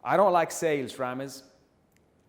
I don't like sales, Ramez.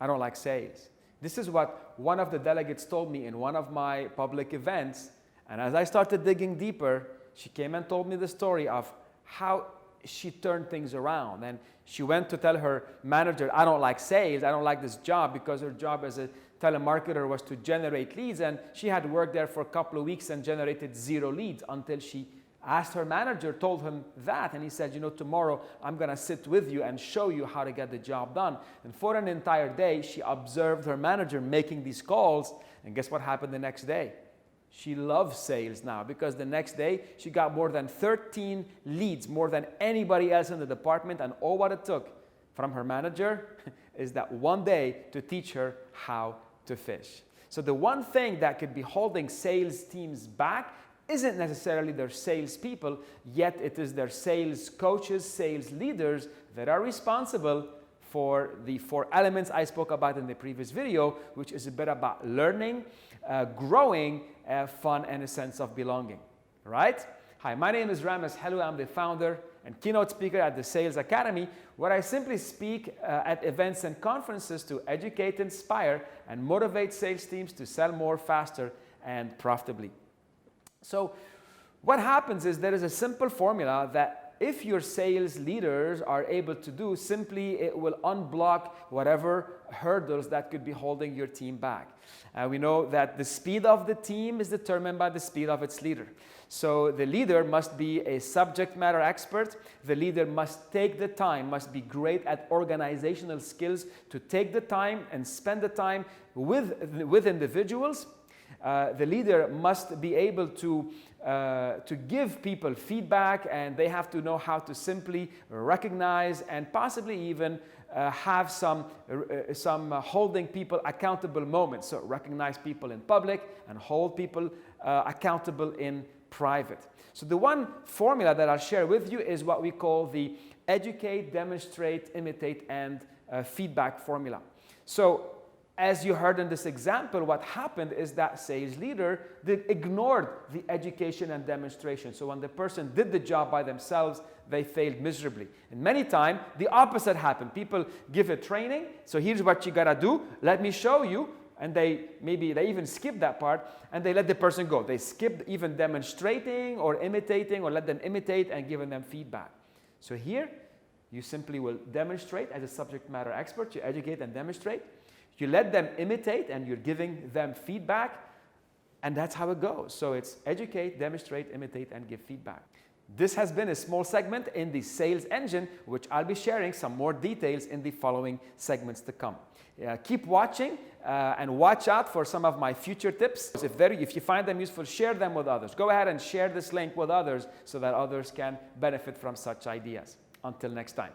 I don't like sales. This is what one of the delegates told me in one of my public events. And as I started digging deeper, she came and told me the story of how she turned things around. And she went to tell her manager, I don't like sales, I don't like this job, because her job as a telemarketer was to generate leads. And she had worked there for a couple of weeks and generated 0 leads until she asked her manager, told him that, and he said, you know, tomorrow I'm going to sit with you and show you how to get the job done. And for an entire day, she observed her manager making these calls, and guess what happened the next day? She loves sales now, because the next day she got more than 13 leads, more than anybody else in the department, and all what it took from her manager is that one day to teach her how to fish. So the one thing that could be holding sales teams back isn't necessarily their salespeople, yet it is their sales coaches, sales leaders that are responsible for the 4 elements I spoke about in the previous video, which is a bit about learning, growing, fun, and a sense of belonging. Right? Hi, my name is Ramez. Helou, I'm the founder and keynote speaker at the Sales Academy, where I simply speak at events and conferences to educate, inspire, and motivate sales teams to sell more, faster, and profitably. So what happens is there is a simple formula that if your sales leaders are able to do, simply it will unblock whatever hurdles that could be holding your team back. We know that the speed of the team is determined by the speed of its leader. So the leader must be a subject matter expert. The leader must take the time, must be great at organizational skills to take the time and spend the time with individuals. The leader must be able to give people feedback, and they have to know how to simply recognize and possibly even have some holding people accountable moments. So recognize people in public and hold people accountable in private. So the one formula that I'll share with you is what we call the educate, demonstrate, imitate, and feedback formula. So as you heard in this example, what happened is that sales leader ignored the education and demonstration. So when the person did the job by themselves, they failed miserably. And many times, the opposite happened. People give a training. So here's what you got to do. Let me show you. And they even skip that part, and they let the person go. They skip even demonstrating or imitating, or let them imitate and giving them feedback. So here, you simply will demonstrate as a subject matter expert. You educate and demonstrate. You let them imitate, and you're giving them feedback, and that's how it goes. So it's educate, demonstrate, imitate, and give feedback. This has been a small segment in the sales engine, which I'll be sharing some more details in the following segments to come. Keep watching and watch out for some of my future tips. If you find them useful, share them with others. Go ahead and share this link with others so that others can benefit from such ideas. Until next time.